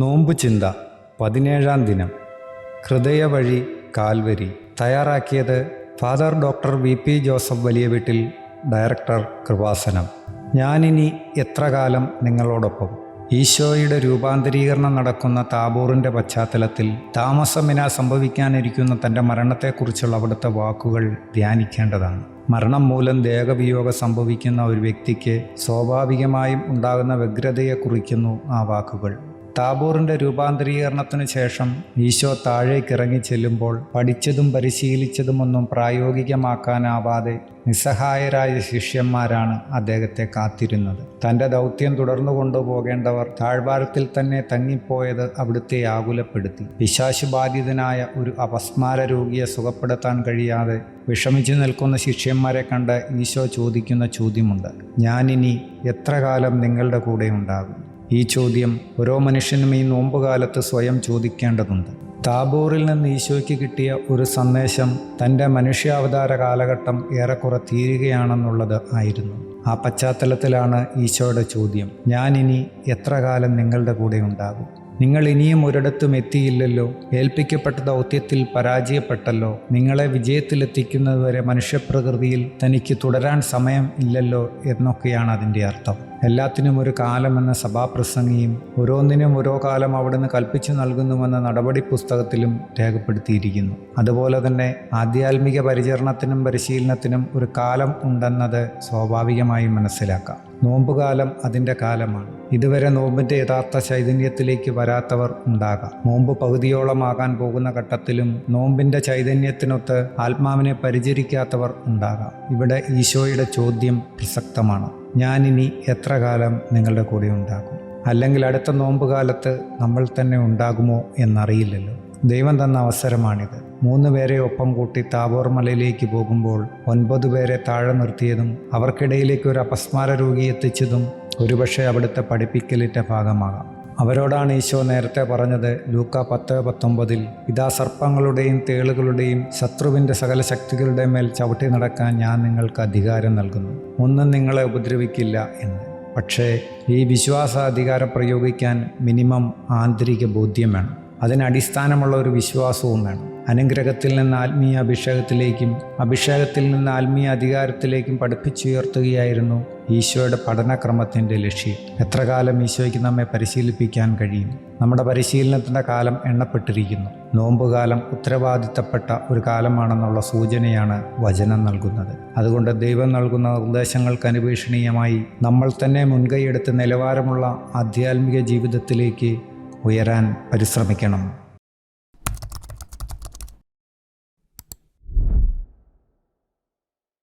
നോമ്പ് ചിന്ത 17-ാം ദിനം. ഹൃദയവഴി കാൽവരി. തയ്യാറാക്കിയത് ഫാദർ ഡോക്ടർ VP ജോസഫ് വലിയ വീട്ടിൽ, ഡയറക്ടർ കൃപാസനം. ഞാനിനി എത്ര കാലം നിങ്ങളോടൊപ്പം. ഈശോയുടെ രൂപാന്തരീകരണം നടക്കുന്ന താബോറിൻ്റെ പശ്ചാത്തലത്തിൽ താമസമിന സംഭവിക്കാനിരിക്കുന്ന തൻ്റെ മരണത്തെക്കുറിച്ചുള്ള അവിടുത്തെ വാക്കുകൾ ധ്യാനിക്കേണ്ടതാണ്. മരണം മൂലം ദേഹവിയോഗം സംഭവിക്കുന്ന ഒരു വ്യക്തിക്ക് സ്വാഭാവികമായും ഉണ്ടാകുന്ന വ്യഗ്രതയെ കുറിക്കുന്നു ആ വാക്കുകൾ. താബോറിൻ്റെ രൂപാന്തരീകരണത്തിനു ശേഷം ഈശോ താഴേക്കിറങ്ങി ചെല്ലുമ്പോൾ പഠിച്ചതും പരിശീലിച്ചതുമൊന്നും പ്രായോഗികമാക്കാനാവാതെ നിസ്സഹായരായ ശിഷ്യന്മാരാണ് അദ്ദേഹത്തെ കാത്തിരുന്നത്. തൻ്റെ ദൗത്യം തുടർന്നു കൊണ്ടുപോകേണ്ടവർ താഴ്വാരത്തിൽ തന്നെ തങ്ങിപ്പോയത് അവിടുത്തെ ആകുലപ്പെടുത്തി. പിശാച് ബാധിതനായ ഒരു അപസ്മാര രോഗിയെ സുഖപ്പെടുത്താൻ കഴിയാതെ വിഷമിച്ചു നിൽക്കുന്ന ശിഷ്യന്മാരെ കണ്ട് ഈശോ ചോദിക്കുന്ന ചോദ്യമുണ്ട്: ഞാനിനി എത്ര കാലം നിങ്ങളുടെ കൂടെ ഉണ്ടാകും? ഈ ചോദ്യം ഓരോ മനുഷ്യനും ഈ നോമ്പുകാലത്ത് സ്വയം ചോദിക്കേണ്ടതുണ്ട്. താബോറിൽ നിന്ന് ഈശോയ്ക്ക് കിട്ടിയ ഒരു സന്ദേശം തൻ്റെ മനുഷ്യാവതാര കാലഘട്ടം ഏറെക്കുറെ തീരുകയാണെന്നുള്ളത് ആയിരുന്നു. ആ പശ്ചാത്തലത്തിലാണ് ഈശോയുടെ ചോദ്യം: ഞാനിനി എത്ര കാലം നിങ്ങളുടെ കൂടെ ഉണ്ടാകും? നിങ്ങൾ ഇനിയും ഒരിടത്തും എത്തിയില്ലല്ലോ, ഏൽപ്പിക്കപ്പെട്ട ദൗത്യത്തിൽ പരാജയപ്പെട്ടല്ലോ, നിങ്ങളെ വിജയത്തിലെത്തിക്കുന്നതുവരെ മനുഷ്യപ്രകൃതിയിൽ തനിക്ക് തുടരാൻ സമയം ഇല്ലല്ലോ എന്നൊക്കെയാണ് അതിൻ്റെ അർത്ഥം. എല്ലാത്തിനും ഒരു കാലമെന്ന സഭാപ്രസംഗിയും ഓരോന്നിനും ഓരോ കാലം അവിടുന്ന് കൽപ്പിച്ചു നൽകുന്നുവെന്ന നടപടി പുസ്തകത്തിലും രേഖപ്പെടുത്തിയിരിക്കുന്നു. അതുപോലെ തന്നെ ആധ്യാത്മിക പരിചരണത്തിനും പരിശീലനത്തിനും ഒരു കാലം ഉണ്ടെന്നത് സ്വാഭാവികമായും മനസ്സിലാക്കാം. നോമ്പുകാലം അതിൻ്റെ കാലമാണ്. ഇതുവരെ നോമ്പിൻ്റെ യഥാർത്ഥ ചൈതന്യത്തിലേക്ക് വരാത്തവർ ഉണ്ടാകാം. നോമ്പ് പകുതിയോളമാകാൻ പോകുന്ന ഘട്ടത്തിലും നോമ്പിൻ്റെ ചൈതന്യത്തിനൊത്ത് ആത്മാവിനെ പരിചരിക്കാത്തവർ ഉണ്ടാകാം. ഇവിടെ ഈശോയുടെ ചോദ്യം പ്രസക്തമാണ്: ഞാനിനി എത്ര കാലം നിങ്ങളുടെ കൂടെ ഉണ്ടാകും? അല്ലെങ്കിൽ അടുത്ത നോമ്പുകാലത്ത് നമ്മൾ തന്നെ ഉണ്ടാകുമോ എന്നറിയില്ലല്ലോ. ദൈവം തന്ന അവസരമാണിത്. 3 പേരെ ഒപ്പം കൂട്ടി താബോർ മലയിലേക്ക് പോകുമ്പോൾ 9 പേരെ താഴെ നിർത്തിയതും അവർക്കിടയിലേക്ക് ഒരു അപസ്മാര രോഗി എത്തിച്ചതും ഒരുപക്ഷെ അവിടുത്തെ പഠിപ്പിക്കലിൻ്റെ ഭാഗമാകാം. അവരോടാണ് ഈശോ നേരത്തെ പറഞ്ഞത് ലൂക്ക 10:19 ഇതാ സർപ്പങ്ങളുടെയും തേളുകളുടെയും ശത്രുവിൻ്റെ സകല ശക്തികളുടെ മേൽ ചവിട്ടി നടക്കാൻ ഞാൻ നിങ്ങൾക്ക് അധികാരം നൽകുന്നു, ഒന്നും നിങ്ങളെ ഉപദ്രവിക്കില്ല എന്ന്. പക്ഷേ ഈ വിശ്വാസ അധികാരം പ്രയോഗിക്കാൻ മിനിമം ആന്തരിക ബോധ്യം വേണം. അതിനടിസ്ഥാനമുള്ള ഒരു വിശ്വാസവും വേണം. അനുഗ്രഹത്തിൽ നിന്ന് ആത്മീയ അഭിഷേകത്തിലേക്കും അഭിഷേകത്തിൽ നിന്ന് ആത്മീയ അധികാരത്തിലേക്കും പഠിപ്പിച്ചുയർത്തുകയായിരുന്നു ഈശോയുടെ പഠനക്രമത്തിൻ്റെ ലക്ഷ്യം. എത്ര കാലം ഈശോയ്ക്ക് നമ്മെ പരിശീലിപ്പിക്കാൻ കഴിയും? നമ്മുടെ പരിശീലനത്തിൻ്റെ കാലം എണ്ണപ്പെട്ടിരിക്കുന്നു. നോമ്പുകാലം ഉത്തരവാദിത്തപ്പെട്ട ഒരു കാലമാണെന്നുള്ള സൂചനയാണ് വചനം നൽകുന്നത്. അതുകൊണ്ട് ദൈവം നൽകുന്ന നിർദ്ദേശങ്ങൾക്ക് അനുപേക്ഷണീയമായി നമ്മൾ തന്നെ മുൻകൈയെടുത്ത് നിലവാരമുള്ള ആധ്യാത്മിക ജീവിതത്തിലേക്ക് ഉയരാൻ പരിശ്രമിക്കണം.